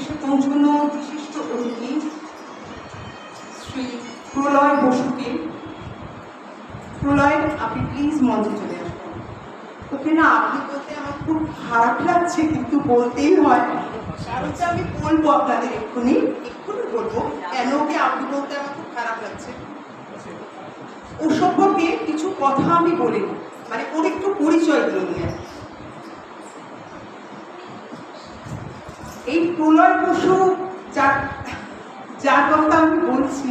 এসে পৌঁছানো বিশিষ্ট অতিথি শ্রী প্রলয় বসুকে। প্রলয়, আপনি প্লিজ মঞ্চে চলে আসবেন। ওকে না আপনি বলতে আমার খুব খারাপ লাগছে, কিন্তু বলতেই হয়, কারণটা আমি বলবো আপনাদের এক্ষুনি বলবো কেন ওকে আপনি বলতে আমার খুব খারাপ লাগছে। ও সম্পর্কে কিছু কথা আমি বলিনি, মানে ওর একটু পরিচয় দিয়ে নিয়ে। এই প্রলয় বসু যার কথা আমি বলছি,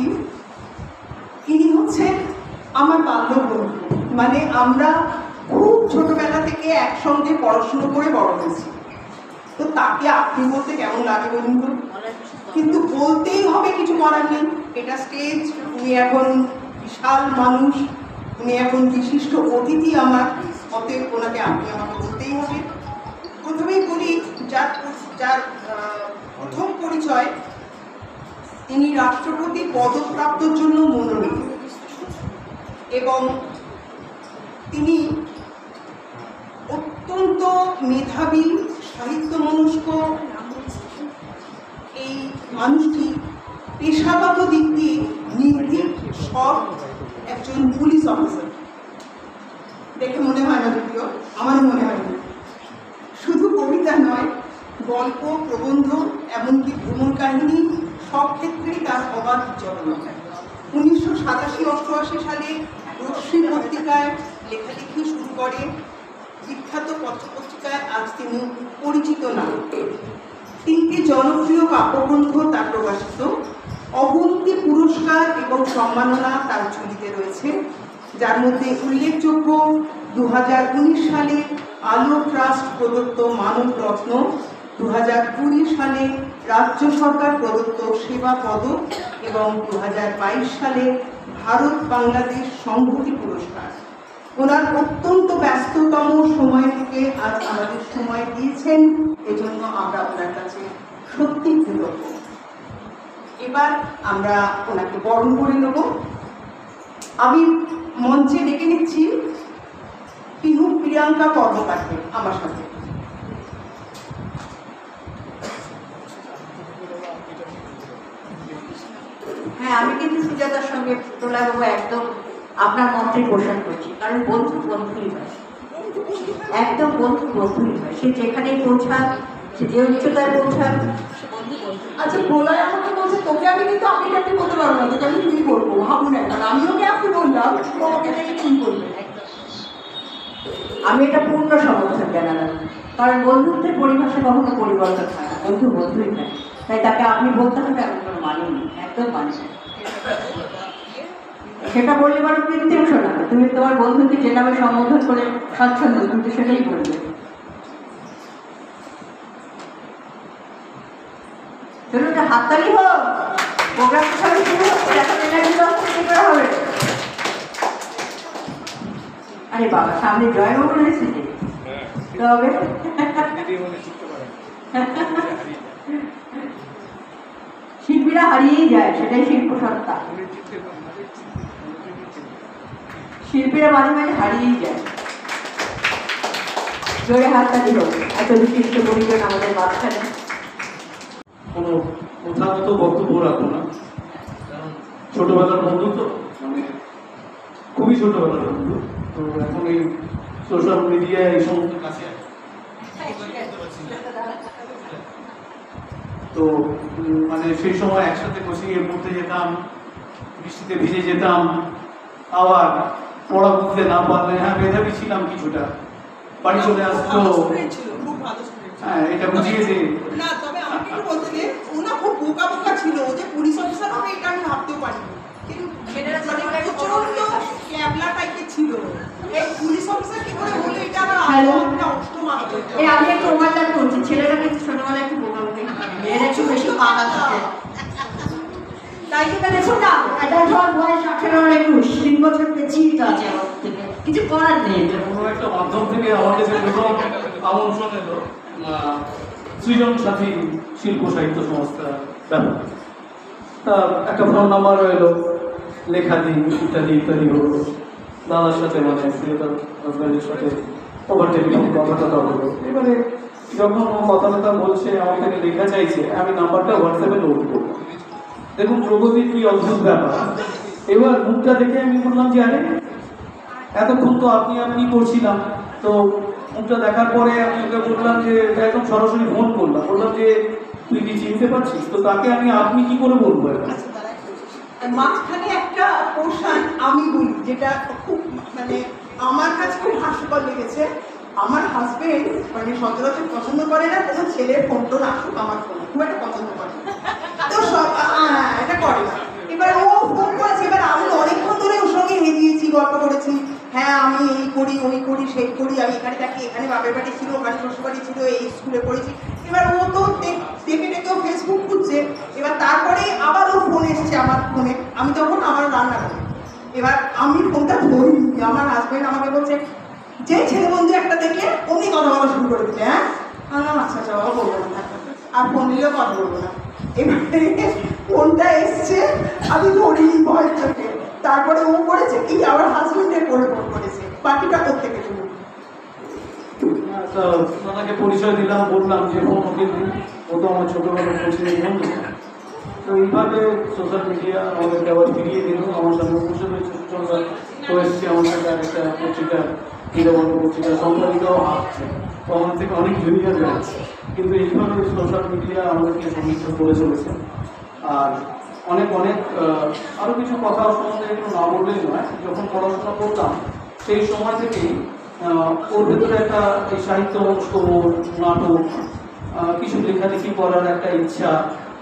ইনি হচ্ছেন আমার বাল্যবন্ধু। মানে আমরা খুব ছোটবেলা থেকে একসঙ্গে পড়াশুনো করে বড় হয়েছি। তো তাকে আপনি বলতে কেমন লাগে বলুন তো? কিন্তু বলতেই হবে, কিছু করার নেই, এটা স্টেজ। উনি এখন বিশাল মানুষ, উনি এখন বিশিষ্ট অতিথি আমার, অতএব ওনাকে আপনি আমাকে বলতেই হবে। প্রথমেই বলি, যার প্রথম পরিচয়, তিনি রাষ্ট্রপতি পদকপ্রাপ্তর জন্য মনোনীত এবং তিনি অত্যন্ত মেধাবী, সাহিত্যমনস্ক। এই মানুষটি পেশাগত দিক দিয়ে নির্ভীক, সৎ একজন পুলিশ অফিসার। দেখে মনে হয় না, যদিও আমারও মনে হয় না। শুধু কবিতা নয়, গল্প, প্রবন্ধ, এমনকি ভ্রমণ কাহিনী, সব ক্ষেত্রেই তার অবাধ জনতা। 1987-88 সালে রশ্মি পত্রিকায় লেখালেখি শুরু করে। বিখ্যাত পত্রপত্রিকায় আজ তিনি পরিচিত নাম। 3টি জনপ্রিয় কাব্যগ্রন্থ তার প্রকাশিত। অগুন্তি পুরস্কার এবং সম্মাননা তার ঝুলিতে রয়েছে, যার মধ্যে উল্লেখযোগ্য 2019 সালে আলো ট্রাস্ট প্রদত্ত মানব রত্ন, 2020 সালে রাজ্য সরকার প্রদত্ত সেবা পদক এবং 2022 সালে ভারত বাংলাদেশ সংহতি পুরস্কার। ওনার অত্যন্ত ব্যস্ততম সময় থেকে আজ আমাদের সময় দিয়েছেন, এজন্য আমরা ওনার কাছে সত্যি কৃতজ্ঞ। এবার আমরা ওনাকে বরণ করে নেব। আমি মঞ্চে ডেকে নিচ্ছি পিহু প্রিয়াঙ্কা কর্মকারকে আমার সাথে। হ্যাঁ, আমি কিন্তু সুজাতার সঙ্গে প্রলয়বাবু একদম আপনার মন্ত্রে পোষণ করছি, কারণ বন্ধু বন্ধুই হয়, একদম বন্ধু বন্ধুই হয়। সে যেখানেই পৌঁছাক, সে যে উচ্চতায় পৌঁছাক, সে বন্ধু বন্ধু। আচ্ছা, প্রলয় আমাকে বলছে তোকে আমি কিন্তু আপনি আপনি বলতে পারবো না, তোকে আমি তুই বলবো, ভাবুন একটা। আমি ওকে আপনি বললাম, ওকে থেকে তুই বলবে। আমি এটা পূর্ণ সমর্থন জানালাম, কারণ বন্ধুত্বের পরিভাষা কখনো পরিবর্তন হয় না, বন্ধু বন্ধুই হয়। তাই তাকে আপনি বলতে হবে এমন কোনো মানে নেই, একদম মানে নেই। সেটা বললে বড় কৃত্রিম শোনাবে। তুমি তোমার বন্ধুকে যে নামে সম্বোধন করে স্বচ্ছন্দ, কিন্তু সেটাই বলবে। চলুন, হাততালি হোক, প্রোগ্রাম সবাই শুরু হচ্ছে, এখন এনার্জি করা হবে। আরে বাবা, সামনে জয়বাবু রয়েছে যে, তবে শিল্পীরা হারিয়েই যায়, সেটাই শিল্প সত্তা। শিল্পীরা মাঝে মাঝে হারিয়েই যায়। জোরে হাততালি হোক, এত বিশিষ্ট পরিজন আমাদের মাঝখানে। কোনো প্রথাগত বক্তব্য রাখবো না, কারণ ছোটবেলার বন্ধু তো, মানে খুবই ছোটবেলার বন্ধু। তো এখন এই সোশ্যাল মিডিয়ায় এই সমস্ত কাছে তো মানে সেই সময় একসাথে কোচিংয়ে পড়তে যেতাম, বৃষ্টিতে ভিজে যেতাম, আবার পড়া বুঝতে না পারলে, হ্যাঁ মেধাবী ছিলাম কিছুটা, বাড়ি চলে আসতো, হ্যাঁ এটা বুঝিয়ে দিই না। তবে আমাকে একটু বলতে যে ওনা খুব বোকা বোকা ছিল, ও যে পুলিশ অফিসার হবে এটা আমি ভাবতেও পারিনি। কিন্তু প্রচন্ড ক্যাবলা টাইপের ছিল। এই পুলিশ অফিসার কি করে হলো এটা আমার অষ্টম আসবে। আমি একটু ওভারল্যাপ করছি, ছেলেরা কিন্তু ছোটবেলায় একটু বোকা বোকা, মেয়েরা একটু বেশি পাকা থাকে। তাই সেটা দেখুন না, এটা ধর বয়স 18-21, 3 বছর পেছিয়ে তো আছে আমার থেকে, কিছু করার নেই। কোনো একটা মাধ্যম থেকে আমার কাছে প্রথম আমন্ত্রণ এলো সৃজন সাথী শিল্প সাহিত্য সংস্থা ব্যাপার। তা একটা ফোন নাম্বার এলো, লেখা দিন ইত্যাদি ইত্যাদি হলো। দাদার সাথে, মানে সুজাতার হাজব্যান্ডের সাথে ওভার টেলিফোন কথা হলো। এবারে যখন ও কথা কথা বলছে, আমাকে লেখা চাইছে, আমি নাম্বারটা হোয়াটসঅ্যাপে নোট করবো। দেখুন প্রগতির কি অদ্ভুত ব্যাপার। এবার মুখটা দেখে আমি বললাম যে আরে এতক্ষণ তো আপনি করছিলাম, তো মুখটা দেখার পরে আমি ওকে বললাম যে একদম সরাসরি ফোন করলাম, বললাম যে তুই কি চিনতে পারছিস? তো তাকে আমি আপনি কি করে বলবো এখন? মাঝখানে একটা পোর্শন আমি বলি, যেটা খুব মানে আমার কাছে খুব হাস্যকর লেগেছে। আমার হাজবেন্ড মানে সচরাচর পছন্দ করে না কোনো ছেলের ফোন টোন আসুক আমার ফোনে, খুব একটা পছন্দ করে না, তো সব এটা করে না। এবার ও ফোন করেছে, এবার আমি অনেকক্ষণ ধরে ওর সঙ্গে হেজিয়েছি, গল্প করেছি, হ্যাঁ আমি এই করি ওই করি সেই করি, আমি এখানে থাকি, এখানে বাপের বাড়ি ছিল, ওখানে শ্বশুর বাড়ি ছিল, এই স্কুলে পড়েছি। এবার ও তো দেখে দেখে ও ফেসবুক খুঁজছে। এবার তারপরে আবার ও ফোন এসছে আমার ফোনে, আমি তখন আমার রান্না করি। এবার আমি ফোনটা ধরি, আমার হাজবেন্ড আমাকে বলছে যে ছেলে বন্ধু একটা দেখলে অমনি কথা বলা শুরু করে দিলে। হ্যাঁ আচ্ছা আচ্ছা বাবা বলবো না, আর ফোন নিলেও কথা বলবো না। এবারে ফোনটা এসছে, আমি ধরিনি ভয় থেকে। তারপরে ও করেছে কি, আমার হাজবেন্ডের করে ফোন করেছে, বাকিটা করতে গেছে। ওনাকে পরিচয় দিলাম, বললাম যে ফোন ওকে দিন, ও তো আমার ছোটবেলা পৌঁছে বন্ধু। তো এইভাবে সোশ্যাল মিডিয়া আমাদেরকে আবার ফিরিয়ে দিল, আমার সামনে বসে রয়েছে সুচন্দা, তো এসছে আমার সাথে একটা পত্রিকা, নিরবন্ধ পত্রিকা সম্পাদিকাও আসছে, তো আমার থেকে অনেক জুনিয়র যাচ্ছে। কিন্তু এইভাবে সোশ্যাল মিডিয়া আমাদেরকে সমৃদ্ধ করে চলেছে। আর অনেক আরও কিছু কথা সম্বন্ধে একটু না বললেই নয়। যখন পড়াশোনা করতাম সেই সময় থেকেই ওর ভেতরে একটা এই সাহিত্য নাটক, কিছু লেখালেখি করার একটা ইচ্ছা,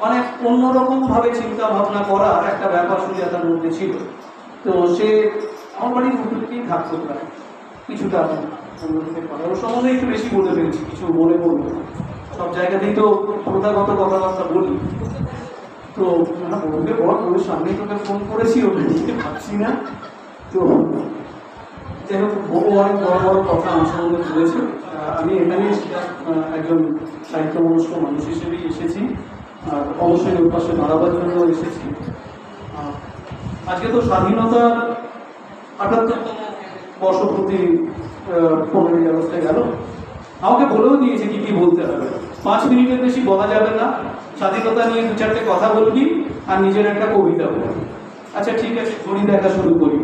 অনেক অন্যরকমভাবে চিন্তা ভাবনা করার একটা ব্যাপার সুজাতার মধ্যে ছিল। তো সে আমার বাড়ির উঠেই থাকতো প্রায় কিছুটা ওর সম্বন্ধে একটু বেশি বলতে পেরেছি, কিছু মনে করবো না, সব জায়গাতেই তো প্রথাগত কথাবার্তা বলি। তো বলবে বল, ওর সামনেই তোকে ফোন করেছি, ওকে ভাবছি না। তো যাই হোক, বহু অনেক বড় বড় কথা আমার সঙ্গে বলেছে। আমি এখানে একজন সাহিত্য মনস্ক মানুষ হিসেবেই এসেছি, আর অবশ্যই ওর পাশে দাঁড়াবার জন্য এসেছি। আজকে তো স্বাধীনতার ৭৮তম বর্ষপূর্তি 15ই আগস্টে গেল। আমাকে বলেও দিয়েছে কি কি বলতে হবে, 5 মিনিটের বেশি বলা যাবে না, স্বাধীনতা নিয়ে 2-4টে কথা বলবি আর নিজের একটা কবিতা বলবি। আচ্ছা ঠিক আছে, ঘড়ি দেখা শুরু করি।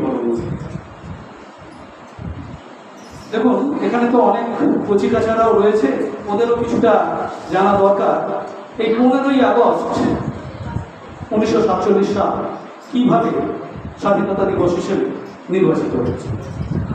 দেখুন এখানে তো অনেক কচিকাচারাও রয়েছে, ওদেরও কিছুটা জানা দরকার। এই 15ই আগস্ট 1947 সাল কিভাবে স্বাধীনতা দিবস হিসেবে নির্বাচিত হয়েছে।